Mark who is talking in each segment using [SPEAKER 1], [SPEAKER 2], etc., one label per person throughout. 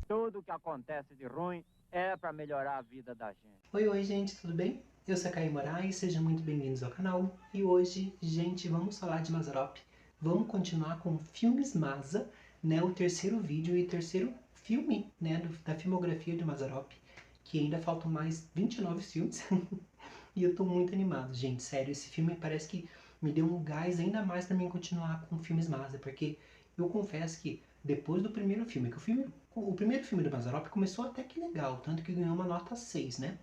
[SPEAKER 1] Tudo que acontece de ruim é para melhorar a vida da gente.
[SPEAKER 2] Oi, gente, tudo bem? Eu sou a Caio Moraes, sejam muito bem-vindos ao canal. E hoje, gente, vamos falar de Mazzaropi. Vamos continuar com Filmes Mazza, né, o terceiro vídeo e terceiro filme, né, da filmografia de Mazzaropi, que ainda faltam mais 29 filmes. E eu tô muito animado, gente, sério, esse filme parece que me deu um gás ainda mais para mim continuar com Filmes Mazza, porque eu confesso que depois do primeiro filme, o primeiro filme do Mazzaropi começou até que legal, tanto que ganhou uma nota 6, né?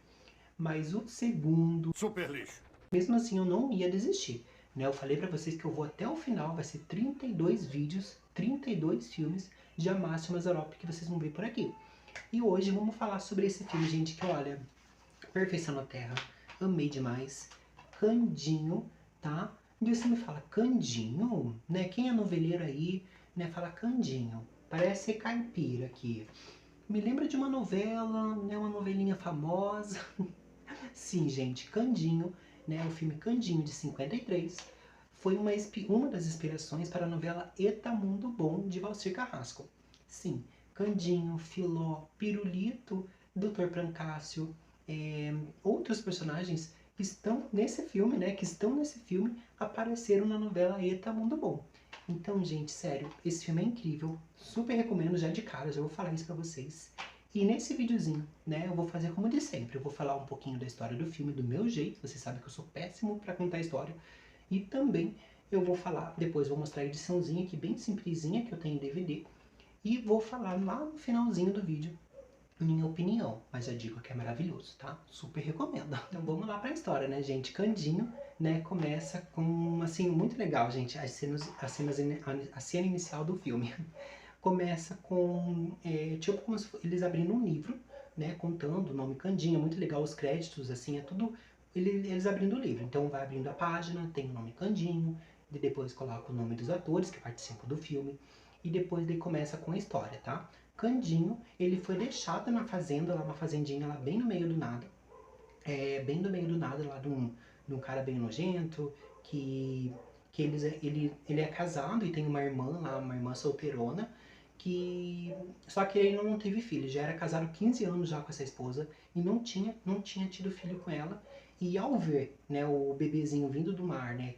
[SPEAKER 2] Mas o segundo,
[SPEAKER 3] super lixo.
[SPEAKER 2] mesmo assim eu não ia desistir, né? Eu falei pra vocês que eu vou até o final, vai ser 32 vídeos, 32 filmes de Amácio Mazzaropi que vocês vão ver por aqui. E hoje vamos falar sobre esse filme, gente, que olha, Perfeição na Terra, amei demais, Candinho, tá? E você me fala, Candinho, né? Quem é noveleiro aí, né, fala Candinho, parece ser caipira aqui. Me lembra de uma novela, né, uma novelinha famosa. Sim, gente, Candinho, né, o filme Candinho de 53, foi uma das inspirações para a novela Eta Mundo Bom de Valcir Carrasco. Sim, Candinho, Filó, Pirulito, Dr. Prancácio, outros personagens que estão nesse filme, né, apareceram na novela Eta Mundo Bom. Então, gente, sério, esse filme é incrível, super recomendo já de cara, já vou falar isso pra vocês. E nesse videozinho, né, eu vou fazer como de sempre, eu vou falar um pouquinho da história do filme do meu jeito, você sabe que eu sou péssimo pra contar a história, e também eu vou falar, depois vou mostrar a ediçãozinha aqui bem simplesinha que eu tenho em DVD, e vou falar lá no finalzinho do vídeo minha opinião, mas já digo que é maravilhoso, tá? Super recomendo. Então vamos lá pra história, né, gente? Candinho, né, começa com, assim, muito legal, gente, a cena inicial do filme. Começa com, tipo como se eles abrindo um livro, né, contando o nome Candinho, é muito legal os créditos, assim, é tudo eles abrindo o livro. Então vai abrindo a página, tem o nome Candinho, e depois coloca o nome dos atores que participam do filme, e depois daí começa com a história, tá? Candinho, ele foi deixado na fazenda, lá uma fazendinha lá bem no meio do nada, bem no meio do nada, lá de um cara bem nojento, que ele é casado e tem uma irmã lá, uma irmã solteirona, que só que ele não teve filho, já era casado 15 anos já com essa esposa e não tinha tido filho com ela. E ao ver, né, o bebezinho vindo do mar, né,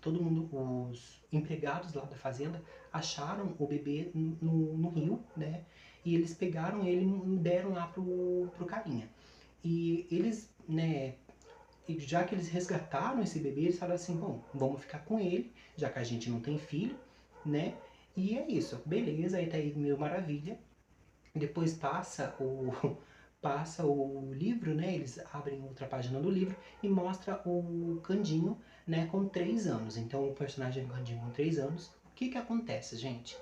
[SPEAKER 2] todo mundo, os empregados lá da fazenda acharam o bebê no rio, né, e eles pegaram ele e deram lá pro carinha. E eles, né, já que eles resgataram esse bebê, eles falaram assim, bom, vamos ficar com ele, já que a gente não tem filho, né? E é isso, beleza, aí tá aí mil maravilha. Depois passa o livro, né? Eles abrem outra página do livro e mostra o Candinho, né, com 3 anos. Então o personagem Candinho com 3 anos. O que que acontece, gente?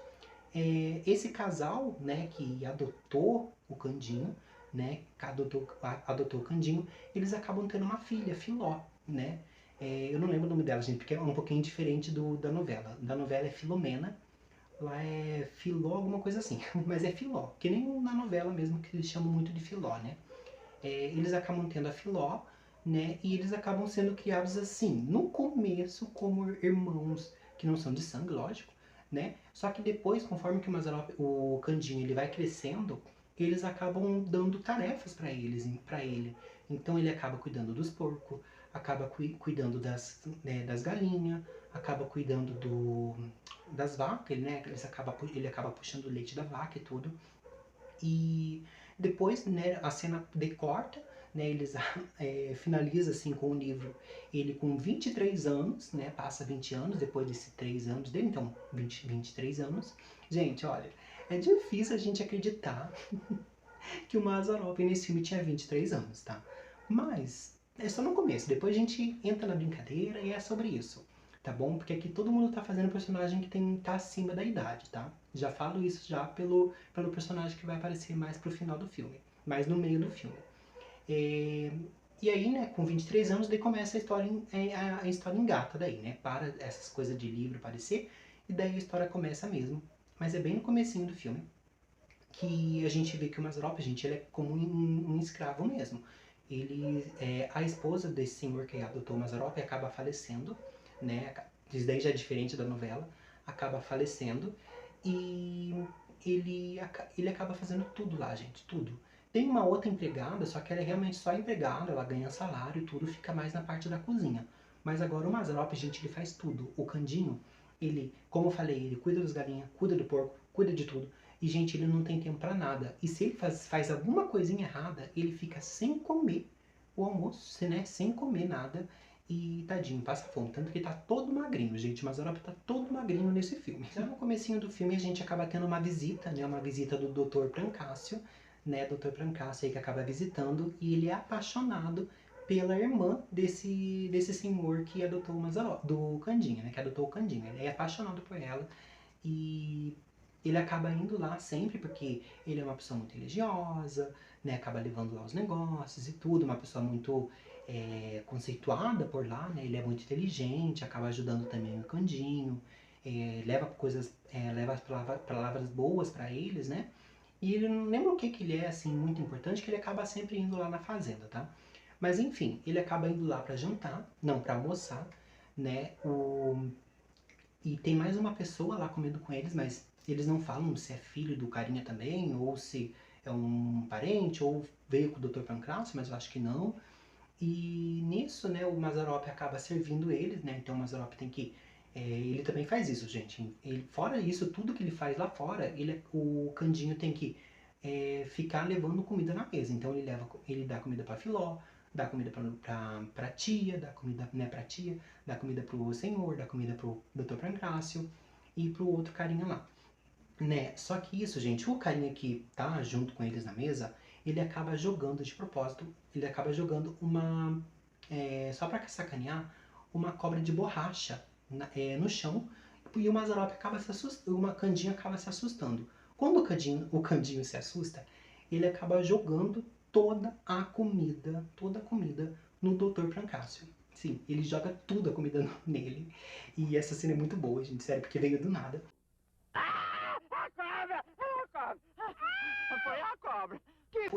[SPEAKER 2] Esse casal, né, que adotou o Candinho, né, adotou o Candinho, eles acabam tendo uma filha, Filó, né? Eu não lembro o nome dela, gente, porque é um pouquinho diferente da novela. Da novela é Filomena, lá é Filó, alguma coisa assim, mas é Filó, que nem na novela mesmo, que eles chamam muito de Filó, né? Eles acabam tendo a Filó, né, e eles acabam sendo criados assim, no começo como irmãos que não são de sangue, lógico, né? Só que depois, conforme que o Candinho ele vai crescendo, eles acabam dando tarefas para ele. Então ele acaba cuidando dos porcos, acaba cuidando das galinhas, acaba cuidando das vacas, né? Ele acaba puxando o leite da vaca e tudo. E depois, né, a cena decorta, né, eles finaliza assim com o livro, ele com 23 anos, né, passa 20 anos depois desses 3 anos dele, então 23 anos. Gente, olha, é difícil a gente acreditar que o Mazzaropi nesse filme tinha 23 anos, tá? Mas é só no começo, depois a gente entra na brincadeira e é sobre isso, tá bom? Porque aqui todo mundo tá fazendo personagem que tá acima da idade, tá? Já falo isso já pelo personagem que vai aparecer mais pro final do filme, mais no meio do filme. E aí, né, com 23 anos, daí começa a história engata daí, né? Para essas coisas de livro aparecer, e daí a história começa mesmo. Mas é bem no comecinho do filme que a gente vê que o Mazzaropi, gente, ele é como um escravo mesmo. A esposa desse senhor que adotou o Mazzaropi acaba falecendo, né? Isso daí já é diferente da novela, acaba falecendo e ele acaba fazendo tudo lá, gente, tudo. Tem uma outra empregada, só que ela é realmente só empregada, ela ganha salário e tudo, fica mais na parte da cozinha. Mas agora o Mazzaropi, gente, ele faz tudo. O Candinho, ele, como eu falei, ele cuida das galinhas, cuida do porco, cuida de tudo. E, gente, ele não tem tempo pra nada. E se ele faz alguma coisinha errada, ele fica sem comer o almoço, né? Sem comer nada. E tadinho, passa fome. Tanto que ele tá todo magrinho, gente. O Mazzaropi tá todo magrinho nesse filme. Já no comecinho do filme, a gente acaba tendo uma visita, né? Uma visita do Dr. Brancácio, né? Dr. Brancácio aí que acaba visitando. E ele é apaixonado pela irmã desse senhor que adotou o Mazzaropi, do Candinho, né? Que adotou o Candinho. Ele é apaixonado por ela. E ele acaba indo lá sempre porque ele é uma pessoa muito religiosa, né? Acaba levando lá os negócios e tudo, uma pessoa muito conceituada por lá, né? Ele é muito inteligente, acaba ajudando também o Candinho, leva coisas, leva as palavras boas para eles, né? E ele não lembra o que ele é assim muito importante, que ele acaba sempre indo lá na fazenda, tá? Mas enfim, ele acaba indo lá para jantar, não, para almoçar, né? E tem mais uma pessoa lá comendo com eles, mas eles não falam se é filho do carinha também, ou se é um parente, ou veio com o Dr. Pancrácio, mas eu acho que não. E nisso, né, o Mazzaropi acaba servindo eles, né? Então o Mazzaropi tem que... ele também faz isso, gente. Fora isso, tudo que ele faz lá fora, o Candinho tem que ficar levando comida na mesa. Então ele dá comida pra Filó, dá comida pra tia, dá comida, né, pra tia, dá comida pro senhor, dá comida pro Dr. Pancrácio e pro outro carinha lá, né? Só que isso, gente, o carinha que tá junto com eles na mesa, ele acaba jogando de propósito, ele acaba jogando só pra sacanear, uma cobra de borracha no chão, e o Mazzaropi acaba se assustando, uma Candinho acaba se assustando. Quando o Candinho se assusta, ele acaba jogando toda a comida no Dr. Pancrácio. Sim, ele joga tudo a comida nele. E essa cena é muito boa, gente, sério, porque veio do nada.
[SPEAKER 1] A cobra! A cobra! Foi a cobra!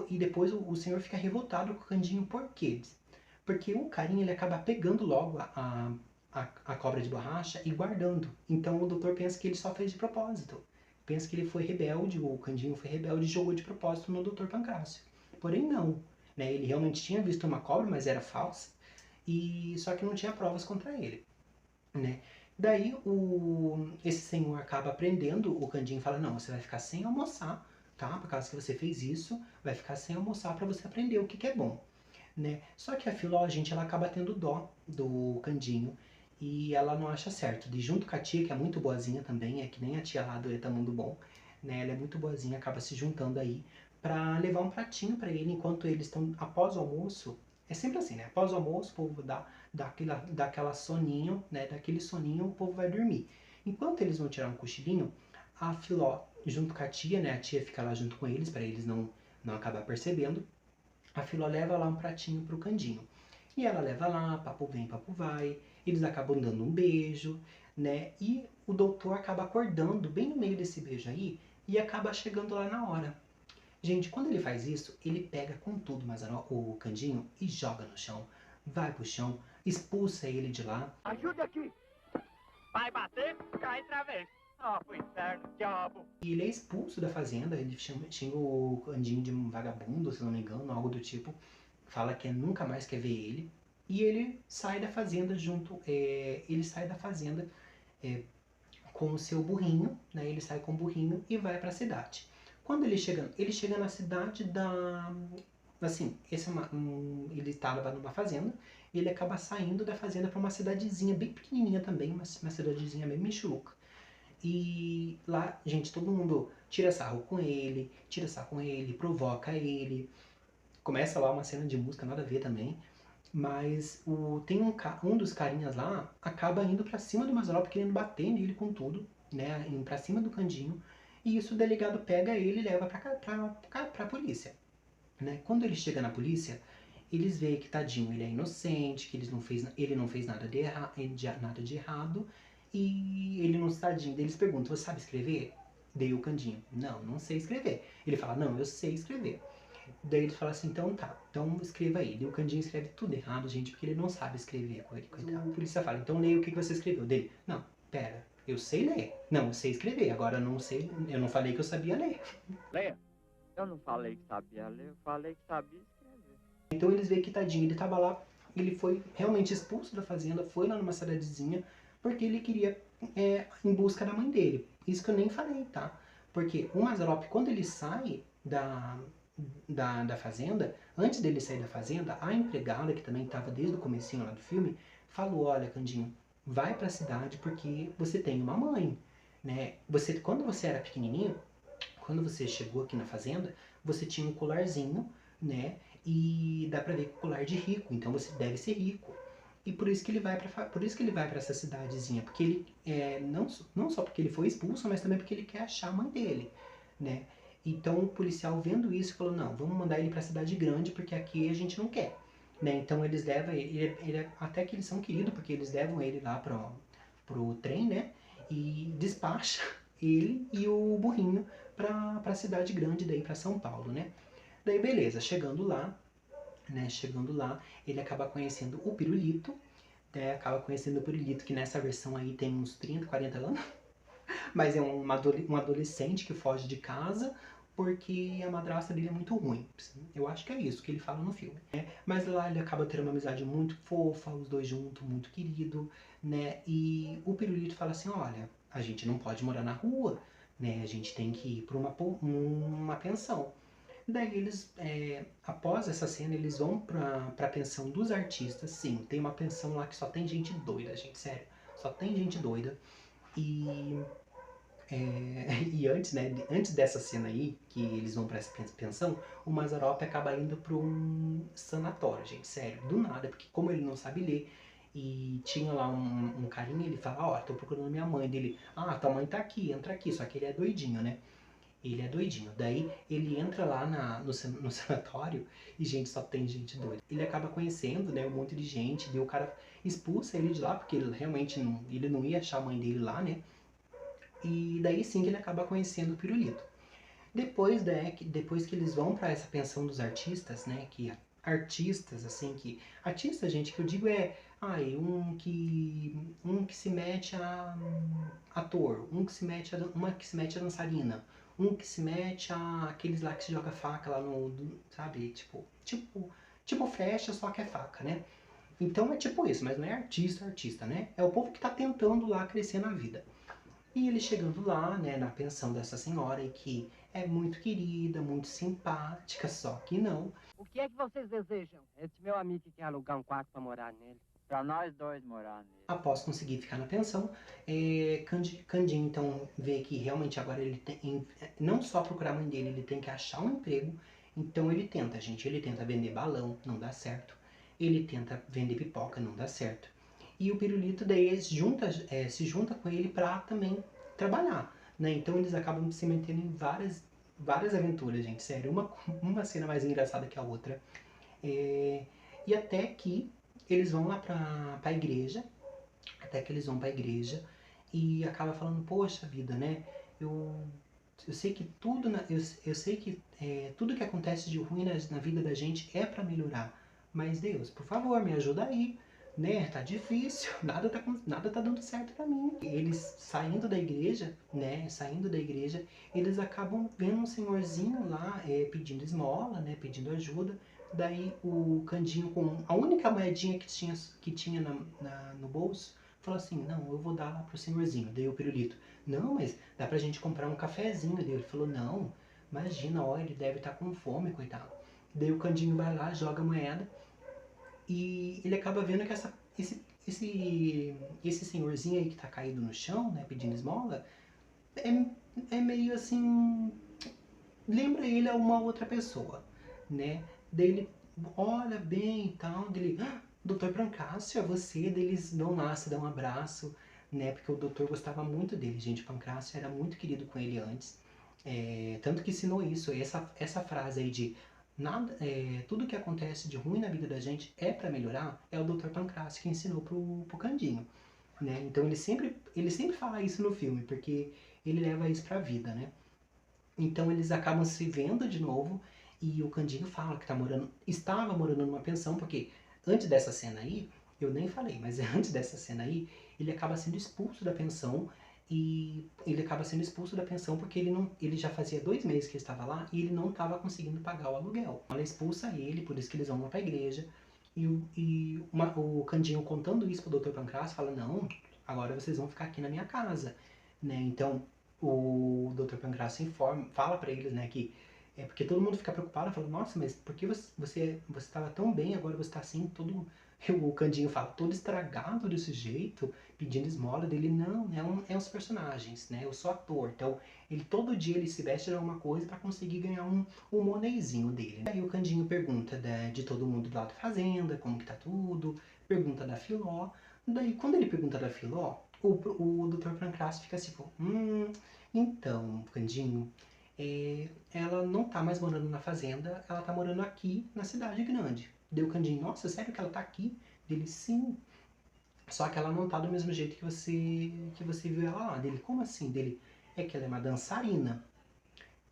[SPEAKER 2] E depois o senhor fica revoltado com o Candinho, por quê? Porque o carinha ele acaba pegando logo a cobra de borracha e guardando. Então o doutor pensa que ele só fez de propósito. Pensa que ele foi rebelde, o Candinho foi rebelde e jogou de propósito no Dr. Pancrácio. Porém não, né? Ele realmente tinha visto uma cobra, mas era falsa, e só que não tinha provas contra ele, né? Daí esse senhor acaba prendendo o Candinho e fala, não, você vai ficar sem almoçar, tá? Por causa que você fez isso, vai ficar sem almoçar para você aprender o que é bom, né? Só que a Filó, gente, ela acaba tendo dó do Candinho e ela não acha certo. De junto com a tia, que é muito boazinha também, é que nem a tia lá do Etamundo Bom, né? Ela é muito boazinha, acaba se juntando aí pra levar um pratinho pra ele enquanto eles estão após o almoço. É sempre assim, né? Após o almoço, o povo dá aquela soninho, né? Daquele soninho, o povo vai dormir. Enquanto eles vão tirar um cochilinho, a Filó, junto com a tia, né? A tia fica lá junto com eles, pra eles não acabar percebendo. A Filó leva lá um pratinho pro Candinho. E ela leva lá, papo vem, papo vai. Eles acabam dando um beijo, né? E o doutor acaba acordando bem no meio desse beijo aí e acaba chegando lá na hora. Gente, quando ele faz isso, ele pega com tudo o Candinho e joga no chão. Vai pro chão, expulsa ele de lá.
[SPEAKER 1] Ajuda aqui! Vai bater, cai outra vez. Ó, pro inferno, diabo!
[SPEAKER 2] E ele é expulso da fazenda, ele xinga o Candinho de um vagabundo, se não me engano, algo do tipo. Fala que nunca mais quer ver ele. E ele sai da fazenda com o seu burrinho, né? Ele sai com o burrinho e vai para a cidade. Quando ele chega na cidade assim, ele estava numa fazenda e ele acaba saindo da fazenda para uma cidadezinha bem pequenininha também, uma cidadezinha bem michuruca. E lá, gente, todo mundo tira sarro com ele, provoca ele. Começa lá uma cena de música, nada a ver também. Mas tem um dos carinhas lá, acaba indo pra cima do Mazzaropi, querendo bater nele com tudo, né? Indo pra cima do Candinho. E isso o delegado pega ele e leva pra polícia, né? Quando ele chega na polícia, eles veem que tadinho, ele é inocente, que ele não fez nada de errado. E ele não, tadinho, eles perguntam, você sabe escrever? Daí o Candinho, não sei escrever. Ele fala, não, eu sei escrever. Daí ele fala assim, então tá, então escreva aí. Daí o Candinho escreve tudo errado, gente, porque ele não sabe escrever, coitado. O polícia fala, então leia o que você escreveu. Dele, não, pera, Eu sei ler. Não, eu sei escrever. Agora eu não sei, eu não falei que eu sabia ler.
[SPEAKER 1] Ler? Eu não falei que sabia ler, eu falei que sabia escrever.
[SPEAKER 2] Então eles veem que tadinho, ele tava lá, ele foi realmente expulso da fazenda, foi lá numa cidadezinha, porque ele queria em busca da mãe dele. Isso que eu nem falei, tá? Porque o Mazzaropi, quando ele sai da fazenda, antes dele sair da fazenda, a empregada, que também estava desde o comecinho lá do filme, falou, olha, Candinho, vai pra cidade porque você tem uma mãe, né? Quando você era pequenininho, quando você chegou aqui na fazenda, você tinha um colarzinho, né? E dá pra ver que é colar de rico, então você deve ser rico. E por isso que ele vai para essa cidadezinha, porque ele não só porque ele foi expulso, mas também porque ele quer achar a mãe dele, né? Então o policial vendo isso falou: "Não, vamos mandar ele para a cidade grande, porque aqui a gente não quer", né? Então eles levam até que eles são queridos, porque eles levam ele lá pro trem, né? E despacha ele e o burrinho para a cidade grande daí para São Paulo, né? Daí beleza, chegando lá, né? Chegando lá, ele acaba conhecendo o Pirulito, né? Acaba conhecendo o Pirulito, que nessa versão aí tem uns 30, 40 anos, mas é um adolescente que foge de casa porque a madrasta dele é muito ruim. Eu acho que é isso que ele fala no filme, né? Mas lá ele acaba tendo uma amizade muito fofa, os dois juntos, muito querido, né? E o Pirulito fala assim, olha, a gente não pode morar na rua, né? A gente tem que ir para uma pensão. Daí eles, após essa cena, eles vão pra pensão dos artistas. Sim, tem uma pensão lá que só tem gente doida, gente, sério. Só tem gente doida. E, e antes, né, antes dessa cena aí, que eles vão pra essa pensão, o Mazzaropi acaba indo pra um sanatório, gente, sério. Do nada, porque como ele não sabe ler, e tinha lá um carinha, ele fala, ó, tô procurando minha mãe. Dele, ah, tua mãe tá aqui, entra aqui. Só que ele é doidinho, né? Ele é doidinho. Daí ele entra lá no sanatório e, gente, só tem gente doida. Ele acaba conhecendo, né, um monte de gente. Daí o cara expulsa ele de lá, porque ele realmente ele não ia achar a mãe dele lá, né? E daí sim que ele acaba conhecendo o Pirulito. Depois que eles vão para essa pensão dos artistas, né? Que artistas, assim, que. Artista, gente, que eu digo um que se mete a ator, uma que se mete a dançarina, um que se mete a aqueles lá que se joga faca lá sabe, tipo flecha, só que é faca, né? Então é tipo isso, mas não é artista, né? É o povo que tá tentando lá crescer na vida. E ele chegando lá, né, na pensão dessa senhora, e que é muito querida, muito simpática, só que não.
[SPEAKER 1] O que é que vocês desejam? Esse meu amigo que quer alugar um quarto pra morar nele. Pra nós dois morar nele.
[SPEAKER 2] Após conseguir ficar na pensão, Candinho então vê que realmente agora ele tem, não só procurar a mãe dele, ele tem que achar um emprego. Então ele tenta, gente, ele tenta vender balão, não dá certo. Ele tenta vender pipoca, não dá certo. E o Pirulito daí se junta com ele pra também trabalhar, né? Então eles acabam se metendo em várias aventuras, gente, sério, uma cena mais engraçada que a outra. E até que eles vão lá pra igreja, até que eles vão pra igreja e acaba falando, poxa vida, né? Eu, eu sei que eu sei que tudo que acontece de ruim na vida da gente é pra melhorar. Mas Deus, por favor, me ajuda aí, né? Tá difícil, nada tá dando certo pra mim. Eles saindo da igreja, né? Saindo da igreja, eles acabam vendo um senhorzinho lá pedindo esmola, né? Pedindo ajuda. Daí o Candinho, com a única moedinha que tinha no bolso, falou assim, não, eu vou dar lá pro senhorzinho. Daí o Pirulito, não, mas dá pra gente comprar um cafezinho. Daí ele falou, não, imagina, ó, ele deve estar com fome, coitado. Daí o Candinho vai lá, joga a moeda e ele acaba vendo que esse senhorzinho aí que tá caído no chão, né, pedindo esmola, é meio assim, lembra ele a uma outra pessoa, né? Daí ele olha bem e tal, dele, Doutor Pancrácio, é você? Deles vão lá, se dão um abraço, né? Porque o doutor gostava muito dele, gente. O Pancrácio era muito querido com ele antes. Tanto que ensinou isso, essa frase aí de tudo que acontece de ruim na vida da gente é para melhorar, é o Doutor Pancrácio que ensinou pro Candinho, né? Então ele sempre fala isso no filme, porque ele leva isso pra vida, né? Então eles acabam se vendo de novo e o Candinho fala que estava morando numa pensão, porque antes dessa cena aí, eu nem falei, mas antes dessa cena aí, ele acaba sendo expulso da pensão e ele acaba sendo expulso da pensão porque ele já fazia 2 meses que ele estava lá e ele não estava conseguindo pagar o aluguel. Ela expulsa ele, por isso que eles vão lá para a igreja. O Candinho contando isso pro Dr. Pancrácio fala, não, agora vocês vão ficar aqui na minha casa, né? Então o Dr. Pancrácio fala para eles, né, que é porque todo mundo fica preocupado, fala, nossa, mas por que você estava tão bem, agora você está assim, todo... O Candinho fala, todo estragado desse jeito, pedindo esmola dele. Não, é os personagens, né? Eu sou ator, então todo dia ele se veste de alguma coisa para conseguir ganhar um moneyzinho dele. Aí o Candinho pergunta de todo mundo lá da fazenda, como que tá tudo, pergunta da Filó. Daí quando ele pergunta da Filó, o Dr. Pancrácio fica assim, então, Candinho, ela não tá mais morando na fazenda, ela tá morando aqui na cidade grande. Deu o Candinho, nossa, sério que ela tá aqui? Dele, sim. Só que ela não tá do mesmo jeito que você viu ela lá. Dele, como assim? Dele, é que ela é uma dançarina.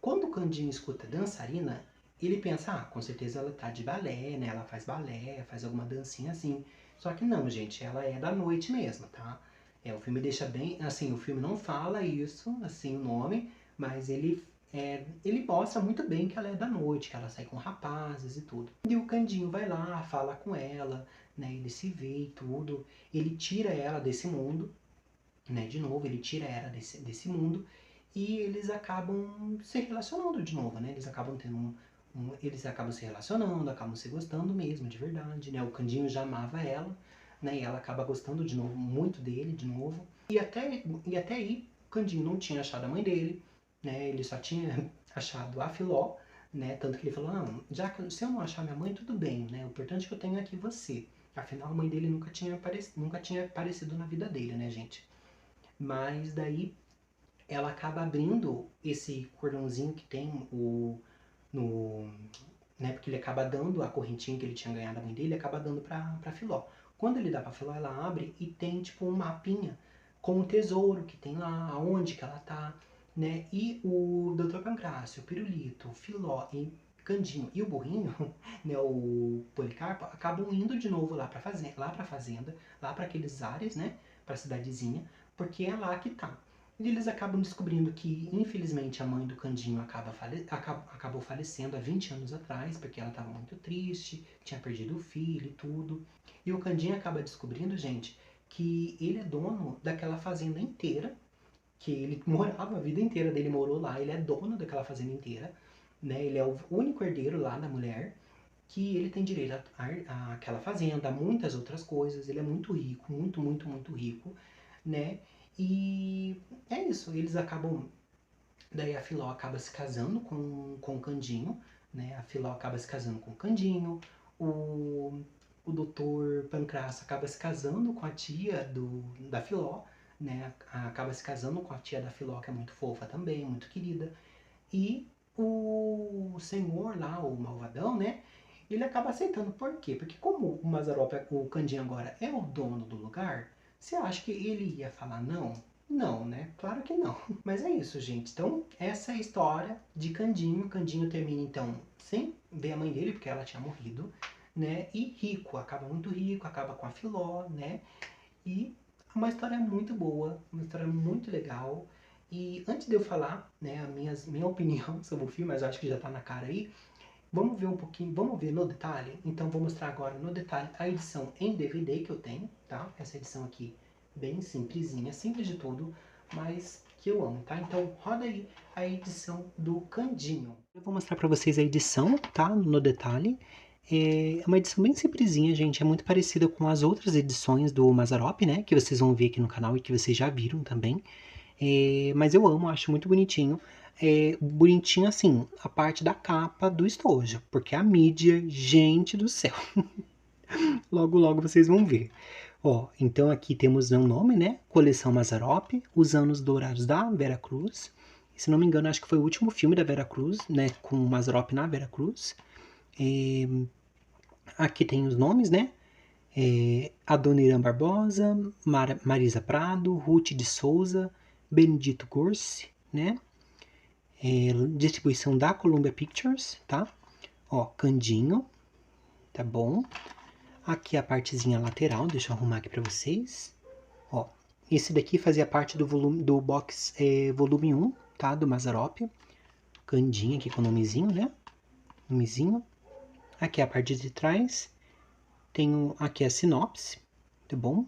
[SPEAKER 2] Quando o Candinho escuta dançarina, ele pensa, com certeza ela tá de balé, né? Ela faz balé, faz alguma dancinha assim. Só que não, gente, ela é da noite mesmo, tá? O filme deixa bem, assim, o filme não fala isso, assim, o nome, mas ele mostra muito bem que ela é da noite, que ela sai com rapazes e tudo. E o Candinho vai lá, fala com ela, né? Ele se vê e tudo. Ele tira ela desse mundo, né? De novo, ele tira ela desse mundo e eles acabam se relacionando de novo, né? Eles acabam tendo eles acabam se relacionando, acabam se gostando mesmo, de verdade, né? O Candinho já amava ela, né? E ela acaba gostando de novo, muito dele, de novo. E até aí, o Candinho não tinha achado a mãe dele, né? Ele só tinha achado a Filó, né? Tanto que ele falou, não, já que se eu não achar minha mãe, tudo bem, né? O importante é que eu tenho aqui você. Afinal, a mãe dele nunca tinha aparecido na vida dele, né, gente? Mas daí ela acaba abrindo esse cordãozinho que tem no, né, porque ele acaba dando a correntinha que ele tinha ganhado da mãe dele, acaba dando pra Filó. Quando ele dá pra Filó, ela abre e tem tipo um mapinha com o tesouro que tem lá, aonde que ela tá, né? E o Dr. Pancrácio, o Pirulito, o Filó e Candinho e o Burrinho, né, o Policarpo, acabam indo de novo lá pra fazenda, lá pra aqueles ares, né, pra cidadezinha, porque é lá que tá. E eles acabam descobrindo que, infelizmente, a mãe do Candinho acabou falecendo há 20 anos atrás, porque ela estava muito triste, tinha perdido o filho e tudo. E o Candinho acaba descobrindo, gente, que ele é dono daquela fazenda inteira, que ele morava a vida inteira dele, morou lá, ele é dono daquela fazenda inteira, né? Ele é o único herdeiro lá da mulher, que ele tem direito àquela fazenda, a muitas outras coisas, ele é muito rico, muito, muito, muito rico, né? E é isso, eles acabam. Daí a Filó acaba se casando com o Candinho, né? A Filó acaba se casando com o Candinho, o doutor Pancrácio acaba se casando com a tia da Filó, né? Acaba se casando com a tia da Filó, que é muito fofa também, muito querida. E o senhor lá, o malvadão, né? Ele acaba aceitando. Por quê? Porque como o Mazzaropi, o Candinho agora é o dono do lugar, você acha que ele ia falar não? Não, né? Claro que não. Mas é isso, gente. Então, essa é a história de Candinho. Candinho termina, então, sem ver a mãe dele, porque ela tinha morrido, né? E rico. Acaba muito rico, acaba com a Filó, né? E é uma história muito boa, uma história muito legal. E antes de eu falar, né, minha opinião sobre o filme, mas eu acho que já tá na cara aí, vamos ver um pouquinho, vamos ver no detalhe? Então vou mostrar agora no detalhe a edição em DVD que eu tenho, tá? Essa edição aqui bem simplesinha, simples de tudo, mas que eu amo, tá? Então roda aí a edição do Candinho. Eu vou mostrar pra vocês a edição, tá? No detalhe. É uma edição bem simplesinha, gente, é muito parecida com as outras edições do Mazzaropi, né? Que vocês vão ver aqui no canal e que vocês já viram também. Mas eu amo, acho muito bonitinho. Bonitinho assim, a parte da capa do estojo, porque a mídia, gente do céu. Logo, logo vocês vão ver. Ó, então aqui temos um nome, né? Coleção Mazzaropi, Os Anos Dourados da Vera Cruz. Se não me engano, acho que foi o último filme da Vera Cruz, né? Com o Mazzaropi na Vera Cruz. Aqui tem os nomes, né? Adoniran Barbosa, Marisa Prado, Ruth de Souza, Benedito Corsi, né? Distribuição da Columbia Pictures, tá? Ó, Candinho, tá bom? Aqui a partezinha lateral, deixa eu arrumar aqui pra vocês. Ó, Esse daqui fazia parte do box volume 1, tá? Do Mazzaropi. Candinha aqui com o nomezinho, né? Nomezinho. Aqui é a parte de trás. Tenho aqui a sinopse, tá bom?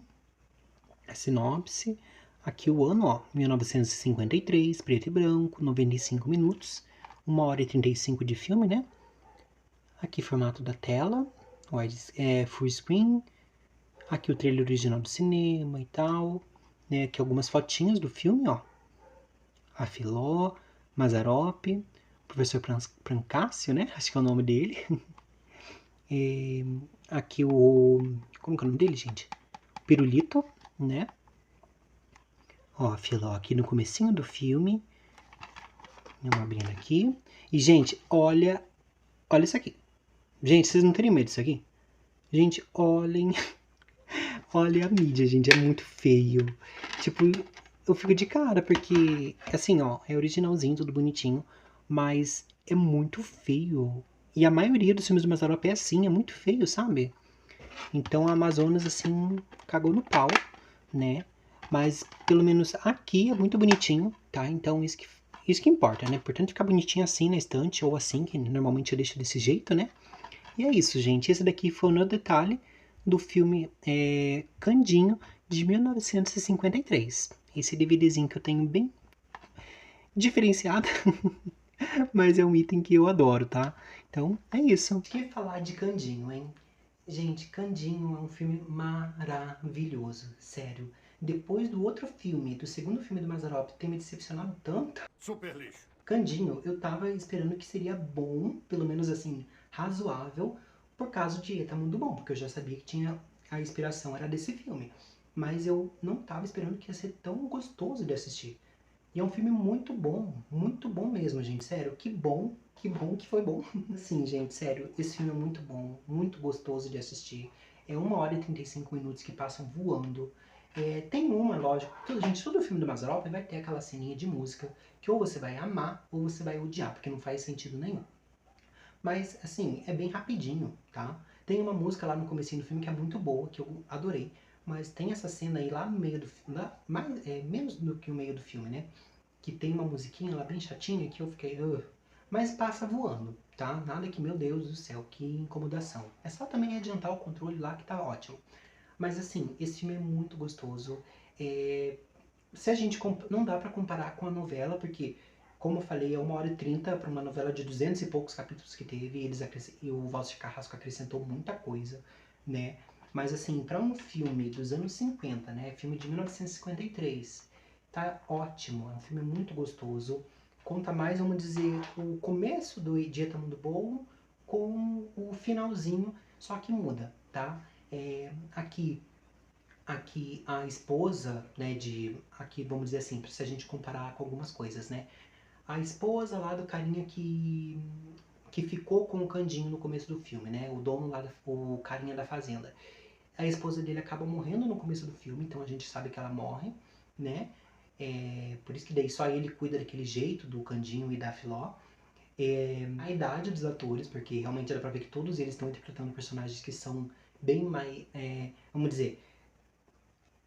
[SPEAKER 2] A sinopse. Aqui o ano, ó, 1953, preto e branco, 95 minutos, 1h35 de filme, né? Aqui formato da tela, full screen. Aqui o trailer original do cinema e tal, né? Aqui algumas fotinhas do filme, ó. A Filó, Mazzaropi, professor Prancácio, né? Acho que é o nome dele. Aqui como que é o nome dele, gente? Pirulito, né? Ó, a Filó aqui no comecinho do filme. Vamos abrindo aqui. E, gente, olha isso aqui. Gente, vocês não teriam medo disso aqui? Gente, olhem. Olha a mídia, gente, é muito feio. Tipo, eu fico de cara, porque, assim, ó, é originalzinho, tudo bonitinho, mas é muito feio. E a maioria dos filmes do Mazzaropi é assim, é muito feio, sabe? Então a Amazonas, assim, cagou no pau, né? Mas, pelo menos aqui é muito bonitinho, tá? Então isso que importa, né? Portanto, ficar bonitinho assim na estante, ou assim, que normalmente eu deixo desse jeito, né? E é isso, gente. Esse daqui foi o detalhe do filme Candinho, de 1953. Esse DVDzinho que eu tenho bem diferenciado, mas é um item que eu adoro, tá? Então, é isso. O que falar de Candinho, hein? Gente, Candinho é um filme maravilhoso, sério. Depois do outro filme, do segundo filme do Mazzaropi, ter me decepcionado tanto,
[SPEAKER 1] Super lixo.
[SPEAKER 2] Candinho, eu tava esperando que seria bom, pelo menos assim, razoável, por causa de Eta Mundo Bom, porque eu já sabia que tinha a inspiração era desse filme. Mas eu não tava esperando que ia ser tão gostoso de assistir. E é um filme muito bom mesmo, gente, sério. Que bom que foi bom. Assim, gente, sério, esse filme é muito bom, muito gostoso de assistir. É 1h35 que passam voando. Tem uma, lógico, gente, todo filme do Mazzaropi vai ter aquela ceninha de música que ou você vai amar ou você vai odiar, porque não faz sentido nenhum. Mas, assim, é bem rapidinho, tá? Tem uma música lá no comecinho do filme que é muito boa, que eu adorei, mas tem essa cena aí lá no meio do filme, menos do que o meio do filme, né? Que tem uma musiquinha lá bem chatinha que eu fiquei... Mas passa voando, tá? Nada que, meu Deus do céu, que incomodação. É só também adiantar o controle lá que tá ótimo. Mas assim, esse filme é muito gostoso. Se a gente não dá pra comparar com a novela, porque, como eu falei, é 1h30 pra uma novela de 200 e poucos capítulos que teve, e o Valser Carrasco acrescentou muita coisa, né? Mas assim, pra um filme dos anos 50, né? Filme de 1953, tá ótimo. É um filme muito gostoso. Conta mais, vamos dizer, o começo do Dieta Mundo Bom com o finalzinho, só que muda, tá? Aqui a esposa, né, aqui vamos dizer assim, se a gente comparar com algumas coisas, né, a esposa lá do carinha que ficou com o Candinho no começo do filme, né, o dono lá, o carinha da fazenda, a esposa dele acaba morrendo no começo do filme, então a gente sabe que ela morre, né, por isso que daí só ele cuida daquele jeito do Candinho e da Filó. A idade dos atores, porque realmente dá pra ver que todos eles estão interpretando personagens que são bem mais, vamos dizer,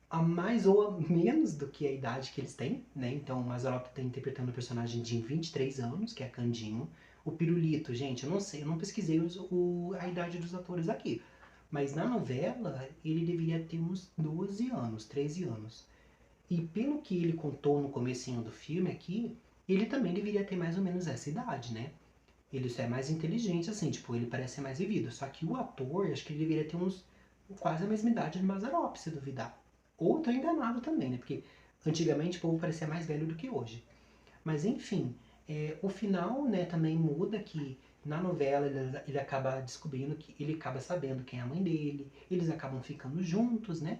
[SPEAKER 2] a mais ou a menos do que a idade que eles têm, né? Então o Mazzaropi tá interpretando o personagem de 23 anos, que é Candinho. O Pirulito, gente, eu não sei, eu não pesquisei a idade dos atores aqui. Mas na novela, ele deveria ter uns 12 anos, 13 anos. E pelo que ele contou no comecinho do filme aqui, ele também deveria ter mais ou menos essa idade, né? Ele só é mais inteligente, assim, tipo, ele parece ser mais vivido. Só que o ator, acho que ele deveria ter uns quase a mesma idade do Mazzaropi, se duvidar. Ou tô enganado também, né? Porque antigamente o povo parecia mais velho do que hoje. Mas enfim, o final, né, também muda que na novela ele acaba descobrindo que ele acaba sabendo quem é a mãe dele, eles acabam ficando juntos, né?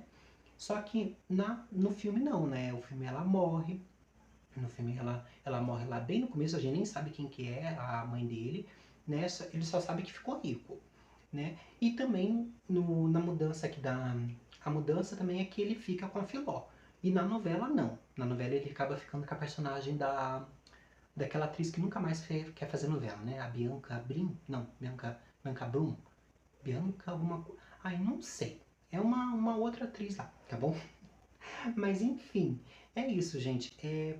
[SPEAKER 2] Só que no filme não, né? O filme ela morre. No filme ela morre lá bem no começo, a gente nem sabe quem que é a mãe dele, né? Ele só sabe que ficou rico, né? E também na mudança aqui a mudança também é que ele fica com a Filó. E na novela não. Na novela ele acaba ficando com a personagem daquela atriz que nunca mais quer fazer novela, né? A Bianca Brim? Não, Bianca Brum? Bianca alguma coisa. Ai, não sei. É uma outra atriz lá, tá bom? Mas enfim, é isso, gente.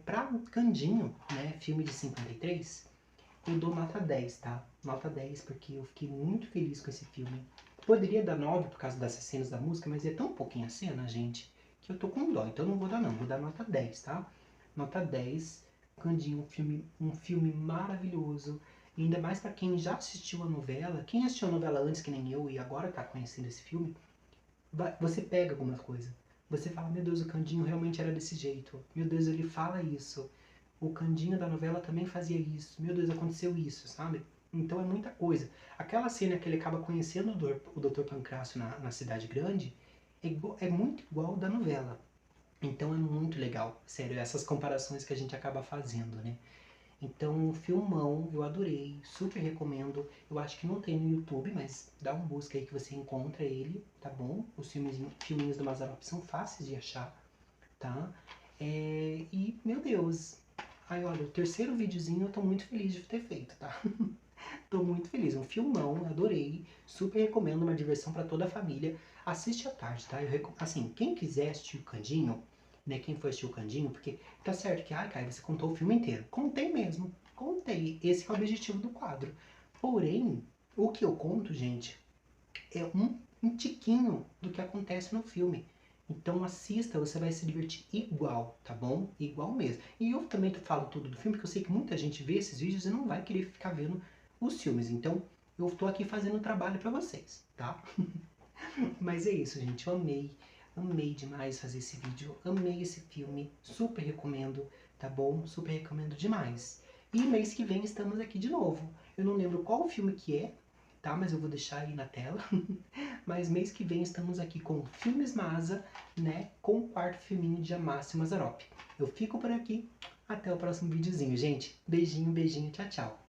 [SPEAKER 2] Pra Candinho, né, filme de 53, eu dou nota 10, tá? Nota 10 porque eu fiquei muito feliz com esse filme. Poderia dar 9 por causa dessas cenas da música, mas é tão pouquinho a cena, gente, que eu tô com dó. Então eu não vou dar não, vou dar nota 10, tá? Nota 10, Candinho, um filme maravilhoso. E ainda mais pra quem já assistiu a novela. Quem assistiu a novela antes que nem eu e agora tá conhecendo esse filme, você pega algumas coisas. Você fala, meu Deus, o Candinho realmente era desse jeito. Meu Deus, ele fala isso. O Candinho da novela também fazia isso. Meu Deus, aconteceu isso, sabe? Então é muita coisa. Aquela cena que ele acaba conhecendo o Dr. Pancrácio na cidade grande é muito igual da novela. Então é muito legal. Sério, essas comparações que a gente acaba fazendo, né? Então, filmão, eu adorei, super recomendo. Eu acho que não tem no YouTube, mas dá um busca aí que você encontra ele, tá bom? Os filminhos do Mazzaropi são fáceis de achar, tá? E, meu Deus, ai, olha, o terceiro videozinho eu tô muito feliz de ter feito, tá? Tô muito feliz, um filmão, adorei, super recomendo, uma diversão pra toda a família. Assiste à tarde, tá? Assim, quem quiser assistir o Candinho, né, quem for assistir o Candinho, porque tá certo que, ai, Caio, você contou o filme inteiro. Contei mesmo, contei, esse é o objetivo do quadro. Porém, o que eu conto, gente, é um tiquinho do que acontece no filme. Então assista, você vai se divertir igual, tá bom? Igual mesmo. E eu também falo tudo do filme, porque eu sei que muita gente vê esses vídeos e não vai querer ficar vendo os filmes. Então eu tô aqui fazendo o trabalho pra vocês, tá? Mas é isso, gente. Eu amei demais fazer esse vídeo. Amei esse filme. Super recomendo, tá bom? Super recomendo demais. E mês que vem estamos aqui de novo. Eu não lembro qual filme que é, tá? Mas eu vou deixar aí na tela. Mas mês que vem estamos aqui com Filmes Masa, né? Com o quarto filminho de Amácio Mazzaropi. Eu fico por aqui. Até o próximo videozinho, gente. Beijinho, beijinho. Tchau, tchau.